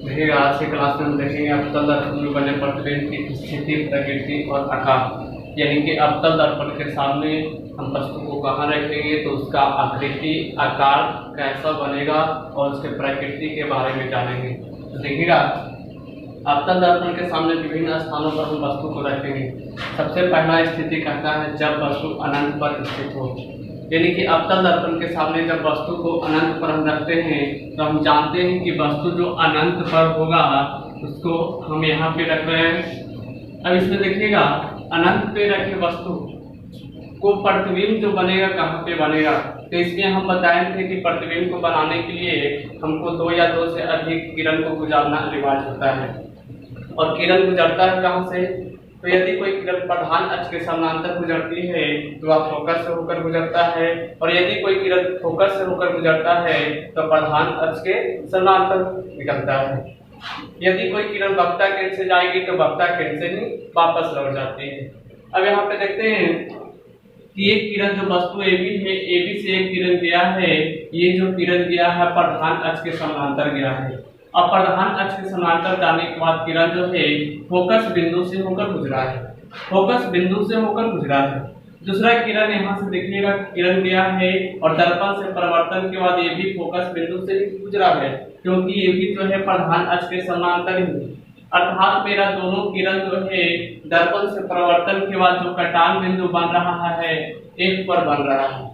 देखिएगा आज की क्लास में हम देखेंगे अवतल दर्पण में बने प्रतिबिंब की स्थिति, प्रकृति और आकार। यानी कि अवतल दर्पण के सामने हम वस्तु को कहाँ रखेंगे तो उसका आकृति, आकार कैसा बनेगा और उसके प्रकृति के बारे में जानेंगे। तो देखिएगा अवतल दर्पण के सामने विभिन्न स्थानों पर हम वस्तु को रखेंगे। सबसे पहला स्थिति कहता है जब वस्तु अनंत पर स्थित हो। यानी कि अवतल दर्पण के सामने जब वस्तु को अनंत पर हम रखते हैं तो हम जानते हैं कि वस्तु जो अनंत पर होगा उसको हम यहाँ पे रख रहे हैं। अब इसमें देखिएगा अनंत पे रखे वस्तु को प्रतिबिंब जो बनेगा कहाँ पे बनेगा, तो इसमें हम बताए थे कि प्रतिबिंब को बनाने के लिए हमको 2 या 2 से अधिक किरण को गुजारना अनिवार्य होता है। और किरण गुजरता है कहाँ से, तो यदि कोई किरण प्रधान अक्ष के समानांतर गुजरती है तो वह फोकस से होकर गुजरता है, और यदि कोई किरण फोकस से होकर गुजरता है तो प्रधान अक्ष के समानांतर निकलता है। यदि कोई किरण वक्ता केंद्र से जाएगी तो वक्ता केंद्र से ही वापस लौट जाती है। अब यहाँ पे देखते हैं कि एक किरण जो वस्तु AB है, AB से एक किरण गया है, ये जो किरण गया है प्रधान अक्ष के समानांतर गया है। अब प्रधान अक्ष के समानांतर जाने के बाद किरण जो है फोकस बिंदु से होकर गुजरा है, फोकस बिंदु से होकर गुजरा है। दूसरा किरण यहाँ से देखिएगा किरण गया है और दर्पण से परिवर्तन के बाद ये भी फोकस बिंदु से ही गुजरा है, क्योंकि ये भी जो है प्रधान अक्ष के समानांतर ही। अर्थात मेरा दोनों किरण जो है दर्पण से परिवर्तन के बाद जो कटान बिंदु बन रहा है 1 पर बन रहा है,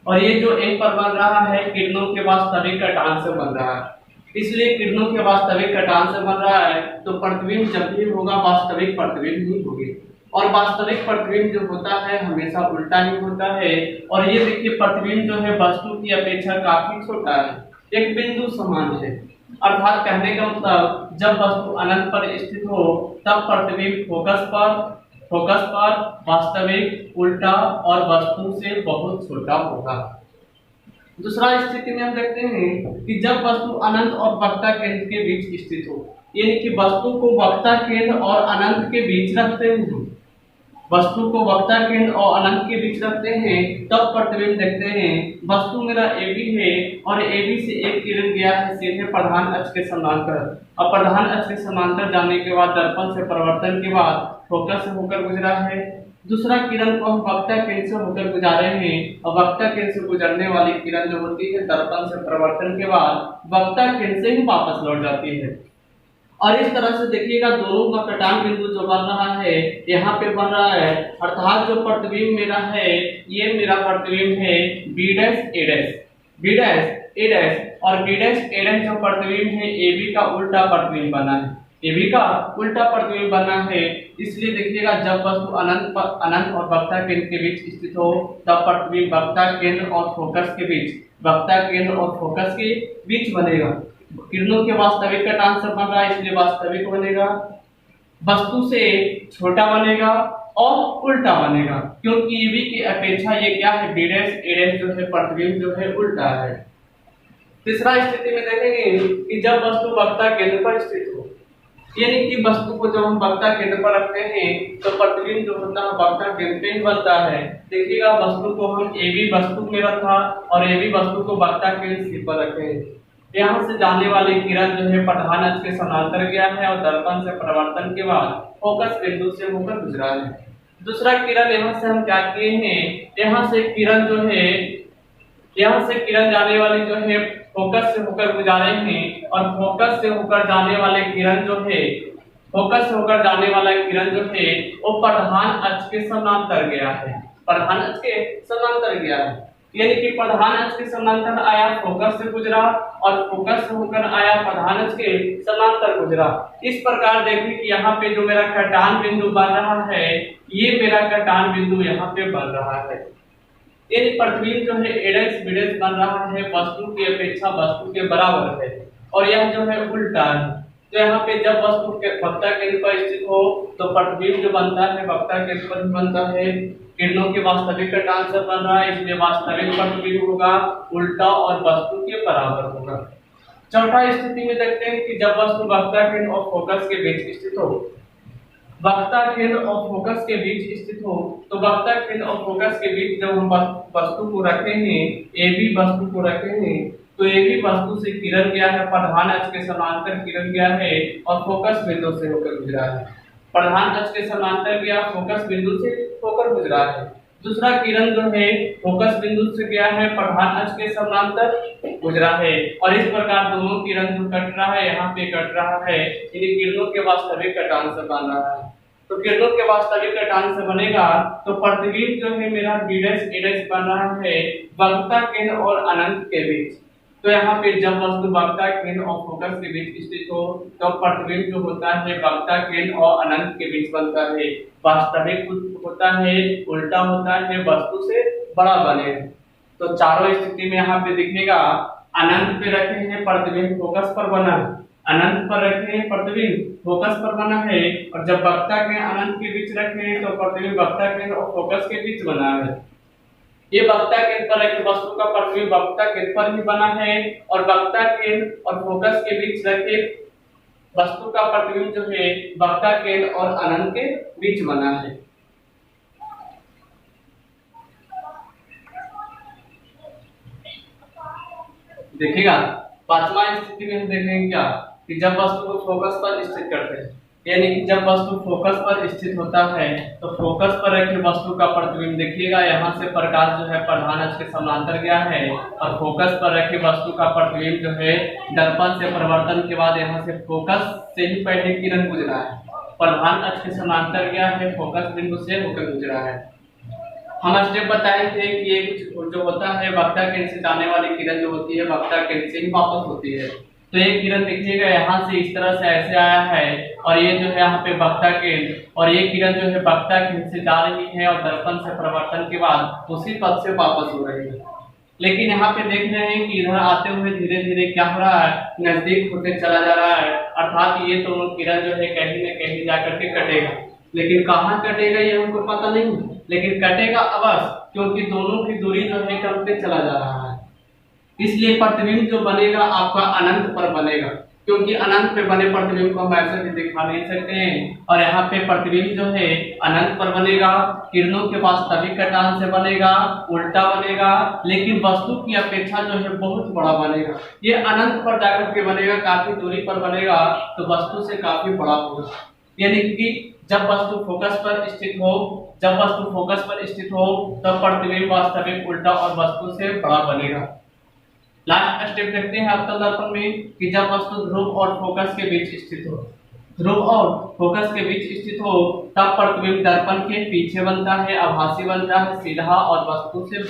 और ये जो 1 पर बन रहा है किरणों के वास्तविक कटान से बन रहा है। इसलिए किरणों के वास्तविक कटान से बन रहा है तो प्रतिबिंब जब भी होगा वास्तविक प्रतिबिंब ही होगी, और वास्तविक प्रतिबिंब जो होता है हमेशा उल्टा ही होता है। और ये देखिए प्रतिबिंब जो है वस्तु की अपेक्षा काफी छोटा है, एक बिंदु समान है। अर्थात कहने का मतलब जब वस्तु अनंत पर स्थित हो तब प्रतिबिंब फोकस पर वास्तविक उल्टा और वस्तु से बहुत छोटा होगा। दूसरा स्थिति में हम देखते हैं कि जब वस्तु अनंत और वक्ता केंद्र के बीच स्थित हो, यानी कि वस्तु को वक्ता केंद्र और अनंत के बीच रखते हैं, वस्तु को वक्ता केंद्र और अनंत के बीच रखते हैं, तब प्रतिबिंब देखते हैं। वस्तु मेरा AB है और AB से एक किरण गया है सीधे प्रधान अक्ष के समानांतर, और प्रधान अक्ष के समानांतर जाने के बाद दर्पण से परिवर्तन के बाद फोकस से होकर गुजरा है। दूसरा किरण को हम वक्ता केंद्र से होकर गुजारे हैं, और वक्ता केंद्र से गुजरने वाली किरण जो होती है दर्पण से परिवर्तन के बाद वक्ता केंद्र से ही वापस लौट जाती है। और इस तरह से देखिएगा दोनों का कटान बिंदु जो बन रहा है यहाँ पे बन रहा है। अर्थात जो प्रतिबिंब मेरा है ये मेरा प्रतिबिंब है B' A' और B' जो प्रतिबिंब है AB का उल्टा प्रतिबिंब बना है, AB का उल्टा प्रतिबिंब बना है। इसलिए देखिएगा जब वस्तु अनंत और वक्ता केंद्र के बीच स्थित हो तब प्रतिबिंब वक्ता केंद्र और फोकस के बीच, वक्ता केंद्र और फोकस के बीच बनेगा। किरणों के वास्तविक कटान से बन रहा है इसलिए वास्तविक बनेगा, वस्तु से छोटा बनेगा और उल्टा बनेगा, क्योंकि AB की अपेक्षा ये क्या है B' जो है प्रतिबिंब जो है उल्टा है। तीसरा स्थिति में देखेंगे कि जब वस्तु वक्ता केंद्र पर स्थित हो, यानी कि वस्तु को जब हम वक्ता केंद्र पर रखते हैं तो प्रतिबिंब जो होता है वक्ता केंद्र पे ही बनता है। देखिएगा वस्तु को हम AB वस्तु में रखा और AB वस्तु को वक्ता केंद्र C पर रखे। यहाँ से जाने वाली किरण जो है प्रधान अक्ष के समानांतर गया है और दर्पण से परिवर्तन के बाद फोकस बिंदु से होकर गुजरा है। दूसरा किरण यहाँ से हम क्या किए हैं, यहाँ से किरण जो है यहाँ से किरण जाने वाली जो है फोकस से होकर गुजारे हैं, और फोकस से होकर जाने वाले किरण जो है फोकस से होकर जाने वाला किरण जो है वो प्रधान अक्ष के समानांतर गया है, प्रधान अक्ष के समानांतर गया है। यानी कि प्रधान अक्ष के समानांतर आया फोकस से गुजरा और फोकस से होकर आया प्रधान अक्ष के समानांतर गुजरा। इस प्रकार देखिए कि यहाँ पे जो मेरा कटान बिंदु बन रहा है ये मेरा कटान बिंदु यहाँ पे बन रहा है। ये प्रतिबिंब जो है A' बन रहा है वस्तु की अपेक्षा वस्तु के बराबर है, और यह जो है उल्टा है। तो यहाँ पे जब वस्तु के वक्ता केंद्र पर स्थित हो तो प्रतिबिंब जो बनता है वक्ता केंद्र पर बनता है। किरणों के वास्तविक कटान से बन रहा है इसलिए वास्तविक प्रतिबिंब होगा उल्टा और वस्तु के बराबर होगा। चौथा स्थिति में देखते हैं कि जब वस्तु वक्ता केंद्र और फोकस के बीच स्थित हो, वक्रता केंद्र और फोकस के बीच स्थित हो, तो वक्रता केंद्र और फोकस के बीच जब हम वस्तु को रखे हैं, ए बी वस्तु को रखे हैं, तो ए बी वस्तु से किरण गया है, प्रधान अक्ष के समांतर किरण गया है और फोकस बिंदु से होकर गुजरा है। प्रधान अक्ष के समांतर गया, फोकस बिंदु से होकर गुजरा है। दूसरा किरण जो है फोकस बिंदु से गया है, प्रधान अक्ष के समांतर गुजरा है, और इस प्रकार दोनों किरण जो कट रहा है, यहाँ पे कट रहा है, इन किरणों के वास्तविक कटांश बन रहा है। तो किरणों के वास्तविक कटांश बनेगा तो प्रतिबिंब जो है मेरा डी डैश ए डैश बन रहा है वक्रता केंद्र और अनंत के बीच। तो यहाँ पे जब वस्तु वक्रता केंद्र और फोकस के बीच स्थित हो तो प्रतिबिंब जो होता है वक्रता केंद्र और अनंत के बीच बनता है। वास्तविक होता है उल्टा होता है, वस्तु से बड़ा बने। तो चारों स्थिति में यहाँ पे दिखेगा, अनंत पे रखे हैं प्रतिबिंब फोकस पर बना, अनंत पर रखे हैं प्रतिबिंब फोकस पर बना है, और जब वक्रता के अनंत के बीच रखे हैं तो प्रतिबिंब वक्रता केंद्र और फोकस के बीच बना है। ये वक्रता केंद्र पर रखे वस्तु का प्रतिबिंब वक्रता केंद्र पर भी बना है, और वक्रता केंद्र और फोकस के बीच रखे वस्तु का प्रतिबिंब जो है वक्रता केंद्र और अनंत के बीच बना है। देखिएगा पांचवा स्थिति में हम देखेंगे क्या कि जब वस्तु को फोकस पर स्थित करते हैं, यानी कि जब वस्तु फोकस पर स्थित होता है तो फोकस पर रखे वस्तु का प्रतिबिंब देखिएगा, यहाँ से प्रकाश जो है प्रधान अक्ष के समांतर गया है, और फोकस पर रखे वस्तु का प्रतिबिंब जो है दर्पण से परिवर्तन के बाद यहाँ से फोकस से ही पहले किरण गुजरा है, प्रधान अक्ष के समांतर गया है, फोकस बिंदु से होकर गुजरा है। हम स्टेप बताए थे कि ये कुछ जो होता है वक्रता केंद्र से जाने वाली किरण जो होती है वक्रता केंद्र से ही वापस होती है। तो ये किरण देखिएगा यहाँ से इस तरह से ऐसे आया है, और ये जो है यहाँ पे वक्रता केंद्र, और ये किरण जो है वक्रता केंद्र से जा रही है और दर्पण से परिवर्तन के बाद उसी पथ से वापस हो रही है। लेकिन यहाँ पे देख रहे हैं कि इधर आते हुए धीरे धीरे क्या हो रहा है, नजदीक होते चला जा रहा है, अर्थात ये दोनों किरण जो है कहीं न कहीं जाकर के कटेगा। लेकिन कहाँ कटेगा ये हमको पता नहीं, लेकिन कटेगा अवश्य, क्योंकि दोनों की दूरी जो है कमते चला जा रहा है। इसलिए प्रतिबिंब जो बनेगा आपका अनंत पर बनेगा, क्योंकि अनंत पे बने प्रतिबिंब को हम ऐसे भी दिखा नहीं सकते हैं, और यहाँ पे प्रतिबिंब जो है अनंत पर बनेगा, किरणों के वास्तविक कटांश से बनेगा, उल्टा बनेगा, लेकिन वस्तु की अपेक्षा जो है बहुत बड़ा बनेगा। ये अनंत पर जाकर के बनेगा, काफी दूरी पर बनेगा, तो वस्तु से काफी बड़ा होगा। यानी कि जब वस्तु फोकस पर स्थित हो, जब वस्तु फोकस पर स्थित हो तब प्रतिबिंब वास्तविक उल्टा और वस्तु से बड़ा बनेगा। लास्ट स्टेप देखते हैं अवतल दर्पण में कि जब वस्तु ध्रुव और फोकस के बीच स्थित हो, ध्रुव और फोकस के बीच स्थित हो तब प्रतिबिंब दर्पण के पीछे बनता है, आभासी बनता है, सीधा और वस्तु से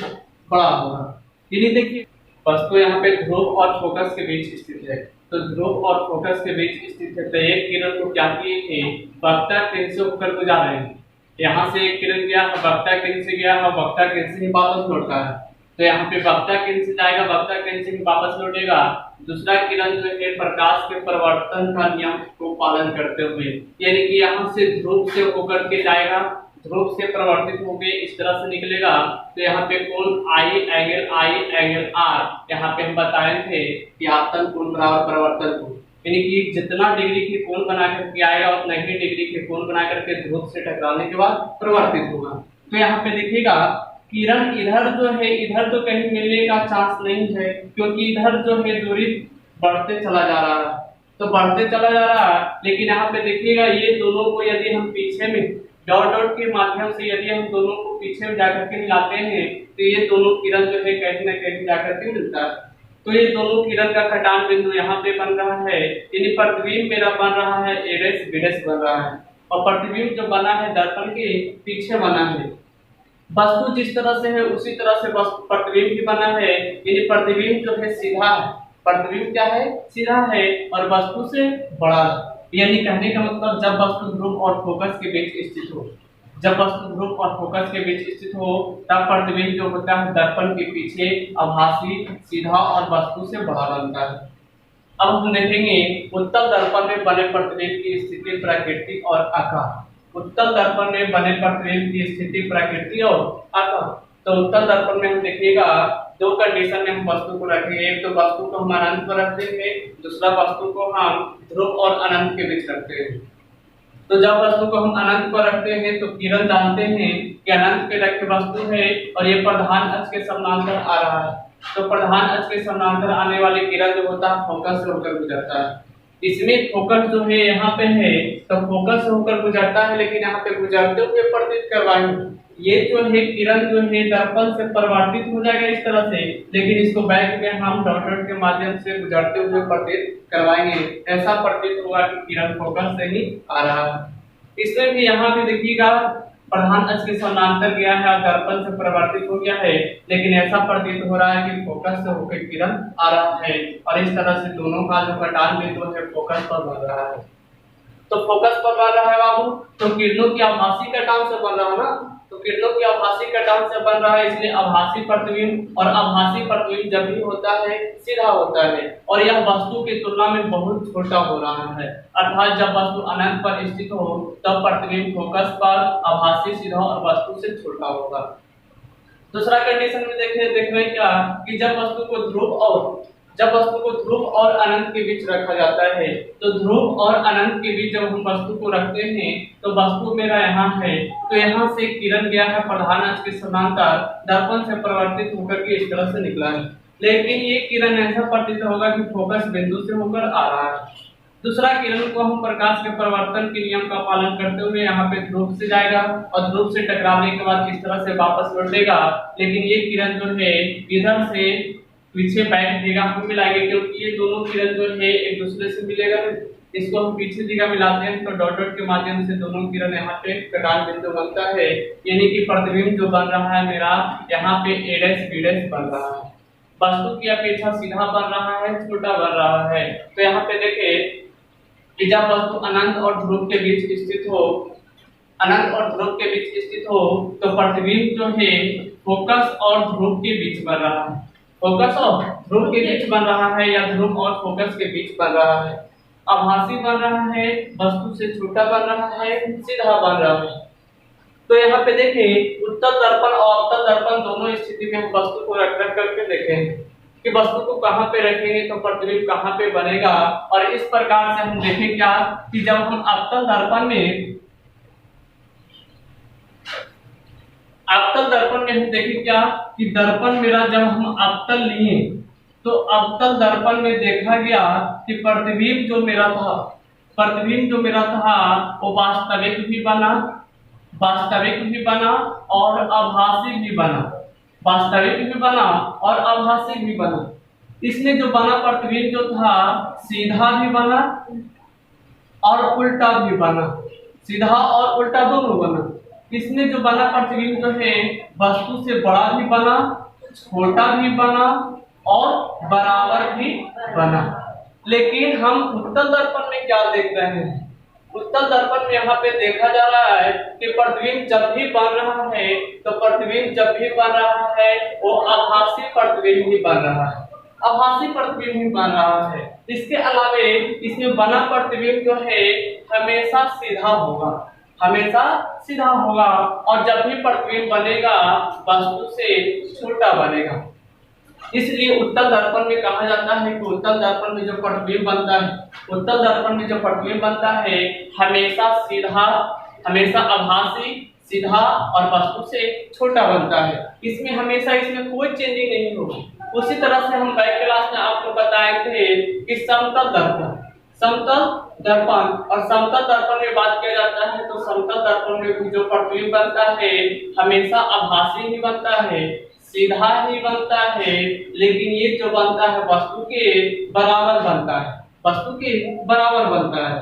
बड़ा होगा। यदि देखिए वस्तु यहाँ पे ध्रुव और फोकस के बीच स्थित है, तो ध्रुव और फोकस के बीच स्थित है, तो एक किरण को क्या किए थे वक्रता केंद्र से होकर गुजार रहे हैं। यहाँ से एक किरण गया वक्रता केंद्र से गया है, वक्रता केंद्र से ही वापस लौटता है, तो यहाँ पे वक्रता केंद्र से जाएगा, वक्रता केंद्र से ही वापस लौटेगा। दूसरा किरण जो है प्रकाश के परिवर्तन का नियम को पालन करते हुए, यानी कि यहाँ से ध्रुव से होकर के जाएगा, ध्रुव से परिवर्तित होकर इस तरह से निकलेगा, तो यहाँ पे कोण आई एंगल आर, यहाँ पे हम बताए थे कि आपतन कोण बराबर परिवर्तन कोण, यानी कि जितना डिग्री के कोण बना करके आएगा उतना ही डिग्री के कोण बना करके ध्रुव से टकराने के बाद परिवर्तित होगा। तो यहाँ पे देखिएगा किरण इधर जो है, इधर तो कहीं मिलने का चांस नहीं है, क्योंकि इधर जो है दूरी बढ़ते चला जा रहा है, तो बढ़ते चला जा रहा है। लेकिन यहाँ पे देखिएगा ये दोनों को यदि हम पीछे में डॉट डॉट के माध्यम से यदि हम दोनों को पीछे में जाकर के मिलाते हैं तो ये दोनों किरण जो है कहीं न कहीं जाकर के मिलता है। तो ये दोनों किरण का कटान बिंदु यहाँ पे बन रहा है, यानी प्रतिबिंब मेरा बन रहा है ए डैश बी डैश बन रहा है, और प्रतिबिंब जो बना है दर्पण के पीछे बना है। वस्तु जिस तरह से है उसी तरह से प्रतिबिंब भी बना है, यानी प्रतिबिंब जो है सीधा है, प्रतिबिंब क्या है सीधा है और वस्तु से बड़ा है। यानी कहने का मतलब जब वस्तु ध्रुव और फोकस के बीच स्थित हो, जब वस्तु ध्रुव और फोकस के बीच स्थित हो तब प्रतिबिंब जो होता है दर्पण के पीछे आभासी, सीधा और वस्तु से बड़ा बनता है। अब हम देखेंगे उत्तल दर्पण में बने प्रतिबिंब की स्थिति, प्रकृति और आकार। उत्तल दर्पण में बने प्रतिबिंब की स्थिति, प्रकृति और आकार। तो उत्तल दर्पण में हम देखिएगा दो कंडीशन में हम वस्तु को रखेंगे, एक तो वस्तु को हम अनंत पर रखते हैं, दूसरा वस्तु को हम ध्रुव और अनंत के बीच रखते हैं। तो जब वस्तु को हम अनंत पर रखते हैं तो किरण जानते हैं कि अनंत पे रखे वस्तु है और ये प्रधान अक्ष के समानांतर आ रहा है। तो प्रधान अक्ष के समानांतर आने वाली किरण जो होता है फोकस से होकर गुजरता है। इसमें फोकस जो है यहाँ पे है तो फोकस से होकर गुजरता है, लेकिन यहाँ पे गुजरते हुए परावर्तित करवाएंगे। ये जो है किरण जो है दर्पण से परावर्तित हो जाएगा इस तरह से, लेकिन इसको बैक में हम डॉट के माध्यम से गुजरते हुए परावर्तित करवाएंगे। ऐसा प्रतीत होगा कि किरण फोकस से ही आ रहा है। इसमें भी यहाँ पे देखिएगा प्रधान अक्ष के समानांतर गया है और दर्पण से परावर्तित हो गया है, लेकिन ऐसा प्रतीत हो रहा है कि फोकस से होकर किरण आ रहा है और इस तरह से दोनों का जो कटान बिंदु है फोकस पर बन रहा है। तो फोकस पर बन रहा है बाबू, तो किरणों की आभासी कटान से बन रहा है ना, तो किरणों की आभासी कटान से बन रहा है, इसलिए आभासी प्रतिबिंब, और आभासी प्रतिबिंब जब भी होता है सीधा होता है और यह वस्तु की तुलना में बहुत छोटा हो रहा है। अर्थात जब वस्तु अनंत पर स्थित हो तब प्रतिबिंब फोकस पर आभासी सीधा और वस्तु से छोटा होगा। दूसरा कंडीशन में देखने क्या कि जब वस्तु को ध्रुव और अनंत के बीच रखा जाता है, तो ध्रुव और अनंत के बीच जब हम वस्तु को रखते हैं तो वस्तु मेरा यहाँ है, तो यहाँ से किरण गया है प्रधान अक्ष के समानांतर, दर्पण से परावर्तित होकर के इस तरह से निकला है, लेकिन ये किरण ऐसा प्रतीत होगा कि फोकस बिंदु से होकर आ रहा है। दूसरा किरण को हम प्रकाश के परिवर्तन के नियम का पालन करते हुए यहाँ पे ध्रुव से जाएगा और ध्रुव से टकराने के बाद इस तरह से वापस लौटेगा, लेकिन ये किरण जो है इधर से पीछे बैक दिशा हम मिलाएंगे, क्योंकि ये दोनों किरण जो है एक दूसरे से मिलेगा। इसको हम पीछे दिशा मिलाते हैं तो डॉट के माध्यम से दोनों किरण यहाँ पे कटान बिंदु बनता है, यानी कि प्रतिबिंब जो बन रहा है मेरा यहाँ पे a' b' बन रहा है। वस्तु की अपेक्षा सीधा बन रहा है, छोटा बन रहा है। तो यहाँ पे देखें कि जब वस्तु अनंत और ध्रुव के बीच स्थित हो तो प्रतिबिंब जो है फोकस और ध्रुव के बीच बन रहा है, फोकस और ध्रुव के बीच बन रहा है या ध्रुव और फोकस के बीच बन रहा है। आभासी बन रहा है, वस्तु से छोटा बन रहा है, सीधा बन रहा है। तो यहाँ पे देखें उत्तल दर्पण और अवतल दर्पण दोनों स्थिति में हम वस्तु को रख करके देखें कि वस्तु को कहाँ पे रखेंगे तो प्रतिबिंब कहाँ पे बनेगा। और इस प्रकार से हम देखें क्या कि जब हम अवतल दर्पण में हम देखें क्या कि दर्पण मेरा जब हम अवतल लिए तो अवतल दर्पण में देखा गया कि प्रतिबिंब जो मेरा था वो वास्तविक भी बना और आभासी भी बना। इसमें जो बना प्रतिबिंब जो था सीधा भी बना और उल्टा भी बना, सीधा और उल्टा दोनों बना। इसमें जो बना प्रतिबिंब जो है वस्तु से बड़ा भी बना, छोटा भी बना और बराबर भी बना। लेकिन हम उत्तल दर्पण में क्या देख रहे हैं? उत्तल दर्पण में यहाँ पे देखा जा रहा है कि प्रतिबिंब जब भी बन रहा है वो आभासी प्रतिबिंब ही बन रहा है। इसके अलावे इसमें बना प्रतिबिंब जो है हमेशा सीधा होगा और जब भी प्रतिबिंब बनेगा वस्तु से छोटा बनेगा। इसलिए उत्तल दर्पण में कहा जाता है कि उत्तल दर्पण में जो प्रतिबिंब बनता है हमेशा आभासी, सीधा और वस्तु से छोटा बनता है। इसमें कोई चेंजिंग नहीं होगी। उसी तरह से हम बैक क्लास में आपको बताए थे कि समतल दर्पण में बात किया जाता है तो समतल दर्पण में भी जो प्रतिबिंब बनता है हमेशा आभासी ही बनता है, सीधा ही बनता है, लेकिन ये जो बनता है वस्तु के बराबर बनता है।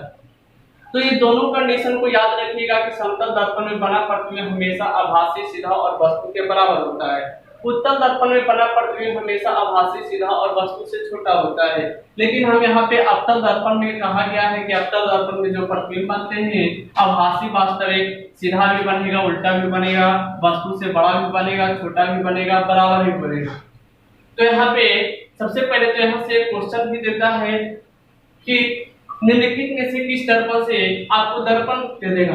तो ये दोनों कंडीशन को याद रखिएगा कि समतल दर्पण में बना प्रतिबिंब हमेशा आभासी, सीधा और वस्तु के बराबर होता है। उत्तल दर्पण में बना प्रतिबिंब हमेशा आभासी, सीधा और वस्तु से छोटा होता है। लेकिन हम यहाँ पे अवतल दर्पण में कहा गया है कि अवतल दर्पण में जो प्रतिबिंब बनते हैं आभासी, वास्तविक, सीधा भी बनेगा, उल्टा भी बनेगा, वस्तु से बड़ा भी बनेगा, छोटा भी बनेगा, बराबर भी बनेगा। तो यहाँ पे सबसे पहले तो यहाँ से क्वेश्चन भी देता है कि निम्नलिखित में से किस दर्पण से आपको दर्पण दे देगा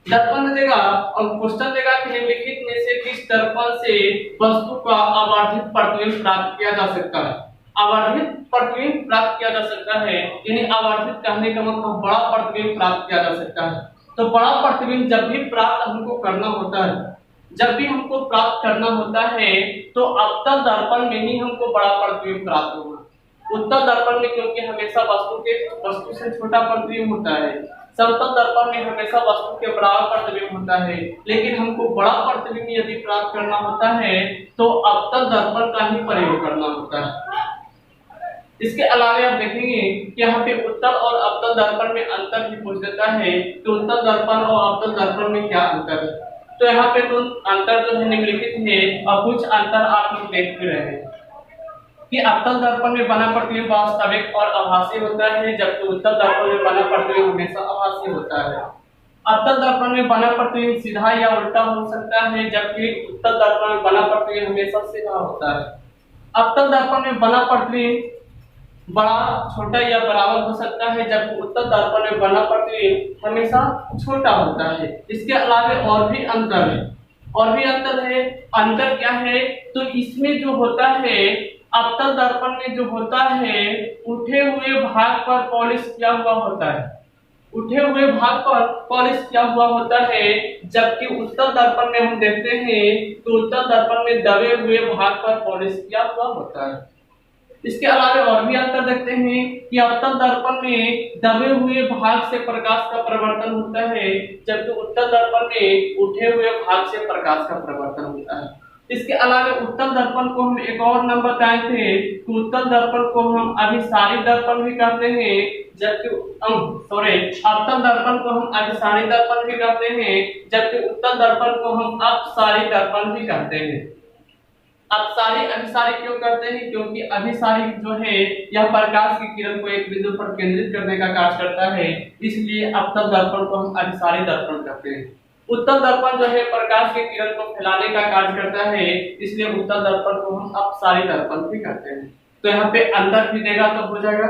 और क्वेश्चन देगा कि निम्नलिखित में से किस दर्पण से वस्तु का आवर्धित प्रतिबिंब प्राप्त किया जा सकता है। आवर्धित प्रतिबिंब प्राप्त किया जा सकता है। यानी आवर्धित कहने का मतलब बड़ा प्रतिबिंब प्राप्त किया जा सकता है। तो बड़ा प्रतिबिंब जब भी प्राप्त हमको करना होता है, जब भी हमको प्राप्त करना होता है तो अवतल दर्पण में ही हमको बड़ा प्रतिबिंब प्राप्त होगा। उत्तल दर्पण में क्योंकि हमेशा वस्तु से छोटा प्रतिबिंब होता है, समतल दर्पण में हमेशा वस्तु के बराबर प्रतिबिंब होता है, लेकिन हमको बड़ा प्रतिबिंब यदि प्राप्त करना होता है तो अवतल दर्पण का ही प्रयोग करना होता है। इसके अलावा आप देखेंगे कि यहाँ पे उत्तल और अवतल दर्पण में अंतर भी पूछ देता है कि उत्तल दर्पण और अवतल दर्पण में क्या अंतर है। तो यहाँ पे तो अंतर जो है निम्नलिखित है और कुछ अंतर आप लोग देख भी रहे हैं कि अवतल दर्पण में बना प्रतिबिंब वास्तविक और आभासी होता है, जबकि उत्तल दर्पण में बना प्रतिबिंब हमेशा आभासी होता है। अवतल दर्पण में बना प्रतिबिंब सीधा या उल्टा हो सकता है, जबकि उत्तल दर्पण में बना प्रतिबिंब हमेशा सीधा होता है। अवतल दर्पण में बना प्रतिबिंब बड़ा, छोटा या बराबर हो सकता है, जबकि उत्तल दर्पण में बना प्रतिबिंब हमेशा छोटा होता है। इसके अलावा और भी अंतर है। अंतर क्या है? तो इसमें जो होता है अवतल दर्पण में जो होता है उठे हुए भाग पर पॉलिश किया हुआ होता है, जबकि उत्तल दर्पण में हम देखते हैं तो उत्तल दर्पण में दबे हुए भाग पर पॉलिश किया हुआ होता है। इसके अलावा और भी अंतर देखते हैं कि अवतल दर्पण में दबे हुए भाग से प्रकाश का प्रवर्तन होता है, जबकि उत्तल दर्पण में उठे हुए भाग से प्रकाश का प्रवर्तन होता है। इसके अलावा उत्तल दर्पण को हम एक और नाम बताए थे कि उत्तल दर्पण को हम अभिसारी दर्पण भी कहते हैं, जबकि अवतल दर्पण को हम अभिसारी दर्पण भी कहते हैं, जबकि उत्तल दर्पण को हम अपसारी दर्पण भी कहते हैं। अपसारी अभिसारी क्यों करते हैं? क्योंकि अभिसारी जो है यह प्रकाश की किरण को एक बिंदु पर केंद्रित करने का कार्य करता है, इसलिए अवतल दर्पण को हम अभिसारी दर्पण कहते हैं। उत्तल दर्पण जो है प्रकाश की किरण को फैलाने का कार्य करता है, इसलिए उत्तल दर्पण को हम अपसारी दर्पण भी कहते हैं। तो यहाँ पे अंतर भी देगा तो हो जाएगा।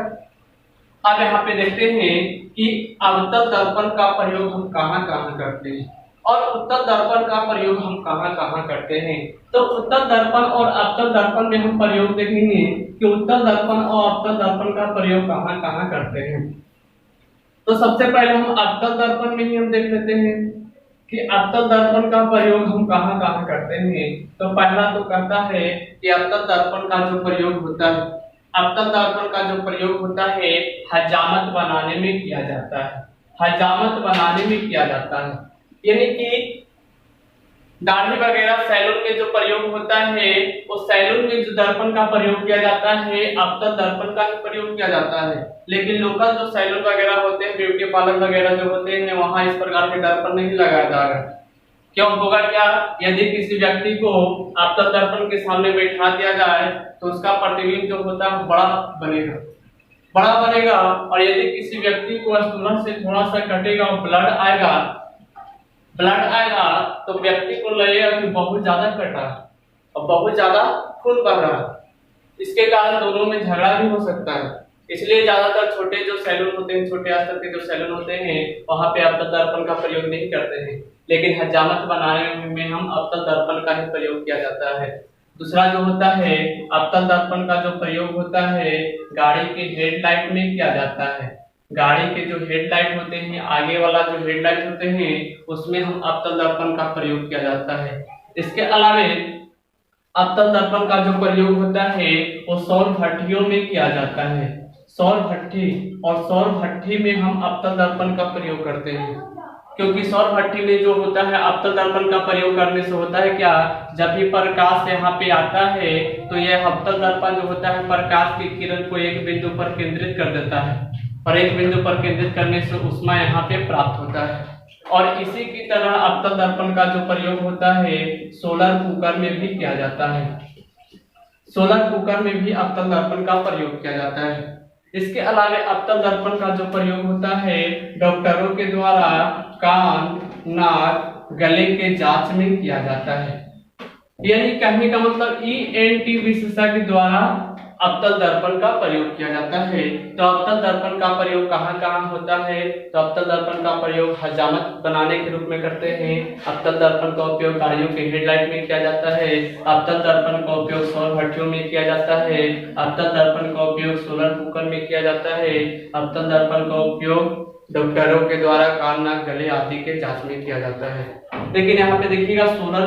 अब यहाँ पे देखते हैं कि अवतल दर्पण का प्रयोग हम कहाँ कहाँ करते हैं और उत्तल दर्पण का प्रयोग हम कहाँ कहाँ करते हैं। तो उत्तल दर्पण और अवतल दर्पण में हम प्रयोग देखेंगे कि उत्तल दर्पण और अवतल दर्पण का प्रयोग कहाँ कहाँ करते हैं। तो सबसे पहले हम अवतल दर्पण में ही हम देख लेते हैं कि अवतल दर्पण का प्रयोग हम कहाँ कहाँ करते हैं। तो पहला तो कहता है कि अवतल दर्पण का जो प्रयोग होता है, अवतल दर्पण का जो प्रयोग होता है हजामत बनाने में किया जाता है, यानी कि दाढ़ी वगैरह सैलून में जो प्रयोग होता है वो सैलून में जो दर्पण का प्रयोग किया जाता है अवतल दर्पण का ही प्रयोग किया जाता है। लेकिन लोकल जो सैलून वगैरह होते हैं, ब्यूटी पार्लर वगैरह जो होते हैं, वहां इस प्रकार के दर्पण नहीं लगाया जाएगा। क्यों होगा क्या? यदि किसी व्यक्ति को अवतल दर्पण के सामने बैठा दिया जाए तो उसका प्रतिबिंब जो होता है बड़ा बनेगा, और यदि किसी व्यक्ति को सूरज से थोड़ा सा कटेगा और ब्लड आएगा तो व्यक्ति को लगेगा कि बहुत ज्यादा कटा और बहुत ज्यादा खून बह रहा है। इसके कारण दोनों में झगड़ा भी हो सकता है। इसलिए ज्यादातर छोटे जो सैलून होते हैं, छोटे स्तर के जो सैलून होते हैं, वहां पे अवतल दर्पण का प्रयोग नहीं करते हैं, लेकिन हजामत बनाने में हम अवतल दर्पण का ही प्रयोग किया जाता है। दूसरा जो होता है अवतल दर्पण का जो प्रयोग होता है गाड़ी के हेडलाइट में किया जाता है। गाड़ी के जो हेडलाइट होते हैं, आगे वाला जो हेडलाइट होते हैं, उसमें हम अवतल दर्पण का प्रयोग किया जाता है। इसके अलावा अवतल दर्पण का जो प्रयोग होता है वो सौर भट्टियों में किया जाता है। सौर भट्टी में हम अवतल दर्पण का प्रयोग करते हैं, क्योंकि सौर भट्टी में जो होता है अवतल दर्पण का प्रयोग करने से होता है क्या, जब भी प्रकाश यहाँ पे आता है तो यह अवतल दर्पण जो होता है प्रकाश की किरण को एक बिंदु पर केंद्रित कर देता है, और एक बिंदु पर केंद्रित करने से ऊष्मा यहाँ पे प्राप्त होता है। और इसी की तरह अवतल दर्पण का जो प्रयोग होता है सोलर कुकर में भी किया जाता है। सोलर कुकर में भी अवतल दर्पण का प्रयोग किया जाता है। इसके अलावा अवतल दर्पण का जो प्रयोग होता है डॉक्टरों के द्वारा कान, नाक, गले के जांच में किया जाता है। यानी कहने का मतलब ENT विशेषज्ञ द्वारा अवतल दर्पण का प्रयोग किया जाता है। तो अवतल दर्पण का प्रयोग कहाँ कहाँ होता है? तो अवतल दर्पण का प्रयोग हजामत बनाने के रूप में करते हैं। अवतल दर्पण का उपयोग गाड़ियों के हेडलाइट में किया जाता है। अवतल दर्पण का उपयोग सौर भट्टियों में किया जाता है। अवतल दर्पण का उपयोग सोलर कुकर में किया जाता है। अवतल दर्पण का उपयोग डॉक्टरों के द्वारा कान, नाक, गले आदि के जांच में किया जाता है। लेकिन यहाँ पे देखिएगा सोलर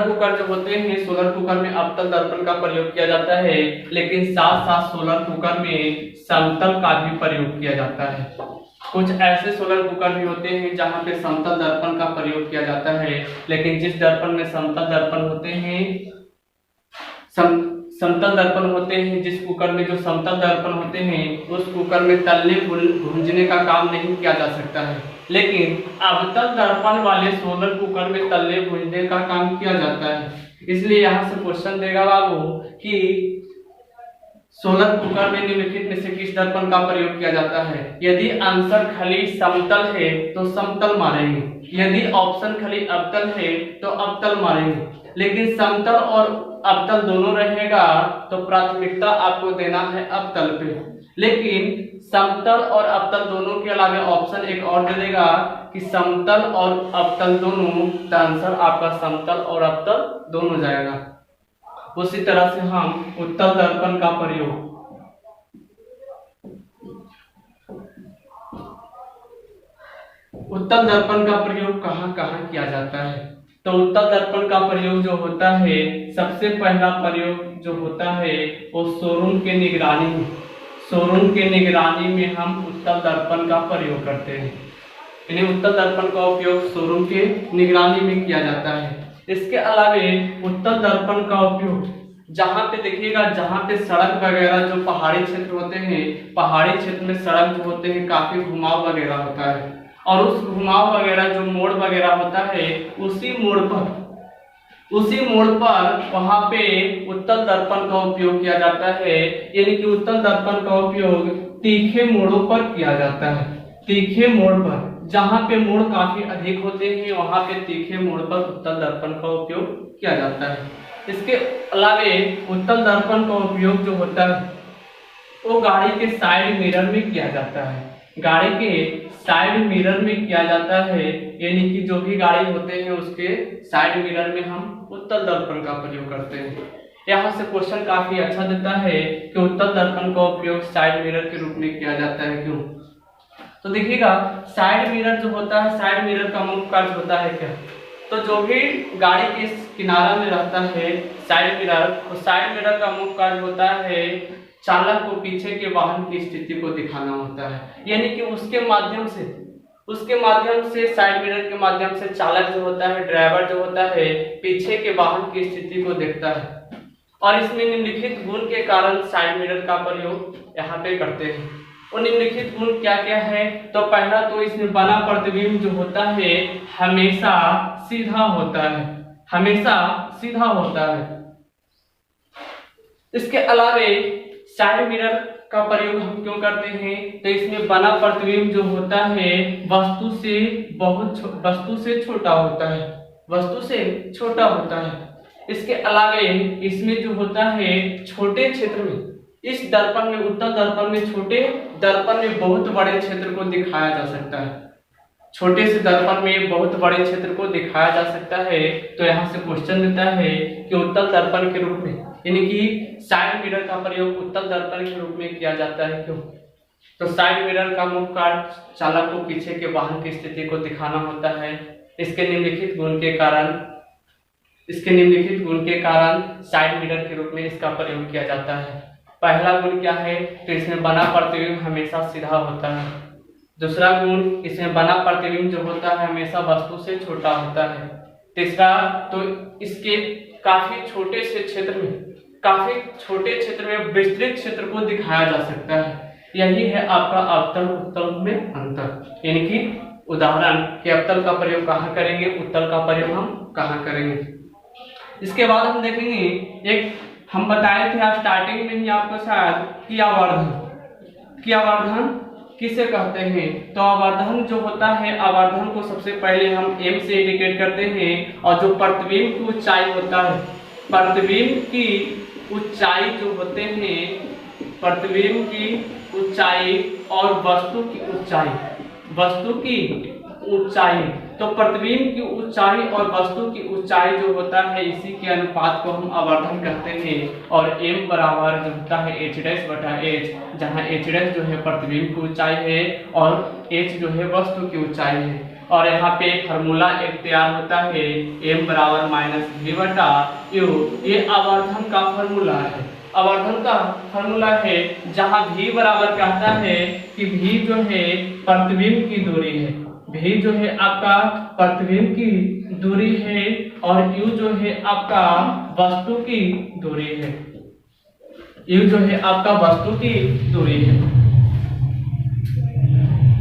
कुकर जो होते हैं, सोलर कुकर में अवतल दर्पण का प्रयोग किया जाता है, लेकिन साथ साथ सोलर कुकर में समतल का भी प्रयोग किया जाता है। कुछ ऐसे सोलर कुकर भी होते हैं जहां पे समतल दर्पण का प्रयोग किया जाता है, लेकिन जिस दर्पण में समतल दर्पण होते हैं, समतल दर्पण होते हैं, जिस कुकर में जो समतल दर्पण होते हैं, उस कुकर में तलने भूंजने का काम नहीं किया जा सकता है। लेकिन अवतल दर्पण वाले सोलर कुकर में तलने भूंजने का काम किया जाता है। इसलिए यहाँ से क्वेश्चन देगा बाबू कि सोलर कुकर में निम्नलिखित में से किस दर्पण का प्रयोग किया जाता है? यदि आंसर खाली समतल है तो समतल मारेंगे, यदि ऑप्शन खाली अवतल है तो अवतल मारेंगे, लेकिन समतल और अवतल दोनों रहेगा तो प्राथमिकता आपको देना है अवतल पे। लेकिन समतल और अवतल दोनों के अलावा ऑप्शन एक और दे देगा कि समतल और अवतल दोनों, तो आंसर आपका समतल और अवतल दोनों जाएगा। उसी तरह से हम उत्तल दर्पण का प्रयोग कहाँ कहाँ किया जाता है? तो उत्तल दर्पण का प्रयोग जो होता है, सबसे पहला प्रयोग जो होता है वो शोरूम के निगरानी में हम उत्तल दर्पण का प्रयोग करते हैं। यानी उत्तल दर्पण का उपयोग शोरूम के निगरानी में किया जाता है। इसके अलावे उत्तल दर्पण का उपयोग जहाँ पे देखिएगा, जहाँ पे सड़क वगैरह जो पहाड़ी क्षेत्र होते हैं, पहाड़ी क्षेत्र में सड़क जो होते हैं काफी घुमाव वगैरह होता है, और उस घुमाव वगैरह जो मोड़ वगैरह होता है, उसी मोड़ पर वहां पे उत्तल दर्पण का उपयोग किया जाता है। यानी कि उत्तल दर्पण का उपयोग तीखे मोड़ों पर किया जाता है। तीखे मोड़ पर, जहां पे मोड़ काफी अधिक होते हैं, वहां पे तीखे मोड़ पर उत्तल दर्पण का उपयोग किया जाता है। इसके अलावे उत्तल दर्पण का उपयोग जो होता है वो गाड़ी के साइड मिरर में किया जाता है। गाड़ी के साइड मिरर में किया जाता है, यानी कि जो भी गाड़ी होते हैं उसके साइड मिरर में हम उत्तल दर्पण का प्रयोग करते हैं। यहाँ से क्वेश्चन काफी अच्छा देता है कि उत्तल दर्पण का उपयोग साइड मिरर के रूप में किया जाता है, क्यों? तो देखिएगा, साइड मिरर जो होता है, साइड मिरर का मुख्य कार्य होता है क्या? तो जो भी गाड़ी के किनारा में रहता है साइड मिरर, तो साइड मिरर का मुख्य कार्य होता है चालक को पीछे के वाहन की स्थिति को दिखाना होता है। यानी कि उसके माध्यम से साइड मिरर के माध्यम से चालक जो होता है, ड्राइवर जो होता है, पीछे के वाहन की स्थिति को देखता है। और इसमें निम्नलिखित गुण के कारण साइड मिरर का प्रयोग यहाँ पे करते हैं। और निम्नलिखित गुण क्या क्या है? तो पहला तो इसमें बना प्रतिबिंब जो होता है हमेशा सीधा होता है। इसके अलावे साइड मिरर का प्रयोग हम क्यों करते हैं? तो इसमें बना प्रतिबिंब जो होता है वस्तु से छोटा होता है। इसके अलावे इसमें जो होता है छोटे क्षेत्र में, इस दर्पण में, उत्तल दर्पण में, छोटे दर्पण में बहुत बड़े क्षेत्र को दिखाया जा सकता है। छोटे से दर्पण में बहुत बड़े क्षेत्र को दिखाया जा सकता है। तो यहाँ से क्वेश्चन देता है कि उत्तल दर्पण के रूप में, यानी कि साइड मिरर का प्रयोग उत्तल दर्पण के रूप में किया जाता है, क्यों? तो साइड मिरर का मुख्य कार्य चालक को पीछे के वाहन की स्थिति को दिखाना होता है। इसके निम्नलिखित गुण के कारण साइड मिरर के रूप में इसका प्रयोग किया जाता है। पहला गुण क्या है? तो इसमें बना प्रतिबिंब हमेशा सीधा होता है। दूसरा गुण, इसमें बना प्रतिबिंब जो होता है हमेशा वस्तु से छोटा होता है। तीसरा, तो इसके काफी छोटे क्षेत्र में विस्तृत क्षेत्र को दिखाया जा सकता है। यही है आपका अवतल उत्तल में अंतर। यानी कि उदाहरण कि अवतल का प्रयोग कहाँ करेंगे, उत्तल का प्रयोग हम कहाँ करेंगे। इसके बाद हम देखेंगे, एक हम बताए थे स्टार्टिंग में ही आपको शायद कि आवर्धन किसे कहते हैं? तो आवर्धन जो होता है, आवर्धन को सबसे पहले हम m से इंडिकेट करते हैं, और जो प्रतिबिंब की ऊंचाई होता है, प्रतिबिंब की ऊंचाई जो होते हैं, प्रतिबिंब की ऊंचाई और वस्तु की ऊंचाई, वस्तु की ऊंचाई, तो प्रतिबिंब की ऊंचाई और वस्तु की ऊंचाई जो होता है इसी के अनुपात को हम आवर्धन कहते हैं। और m बराबर जो होता है h डैश बटा h, जहाँ h डैश जो है प्रतिबिंब की ऊंचाई है और h जो है वस्तु की ऊंचाई है। और यहाँ पे फार्मूला एक तैयार होता है m बराबर माइनस v बटा u, ये आवर्धन का फार्मूला है। आवर्धन का फार्मूला है जहाँ v बराबर कहता है कि v जो है प्रतिबिंब की दूरी है, v जो है आपका प्रतिबिंब की दूरी है और u जो है आपका वस्तु की दूरी है, u जो है आपका वस्तु की दूरी है।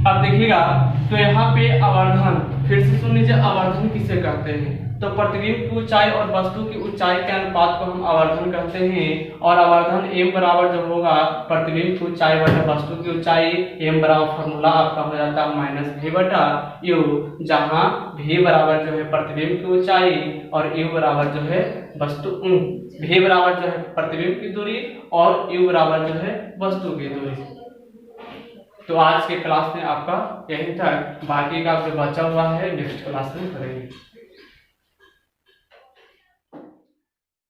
अब देखिएगा तो यहाँ पे आवर्धन, फिर से सुन लीजिए आवर्धन किसे कहते हैं, तो प्रतिबिंब की ऊंचाई और वस्तु की ऊंचाई के अनुपात को हम आवर्धन कहते हैं। और आवर्धन m बराबर जो होगा प्रतिबिंब की ऊंचाई बटा वस्तु की ऊंचाई, m बराबर फार्मूला आपका हो जाता है माइनस v बटा u, जहाँ v बराबर जो है प्रतिबिंब की ऊंचाई और u बराबर जो है वस्तु, v बराबर जो है प्रतिबिंब की दूरी और u बराबर जो है वस्तु की दूरी। तो आज के क्लास में आपका यही था, बाकी का जो बचा हुआ है नेक्स्ट क्लास में करेंगे।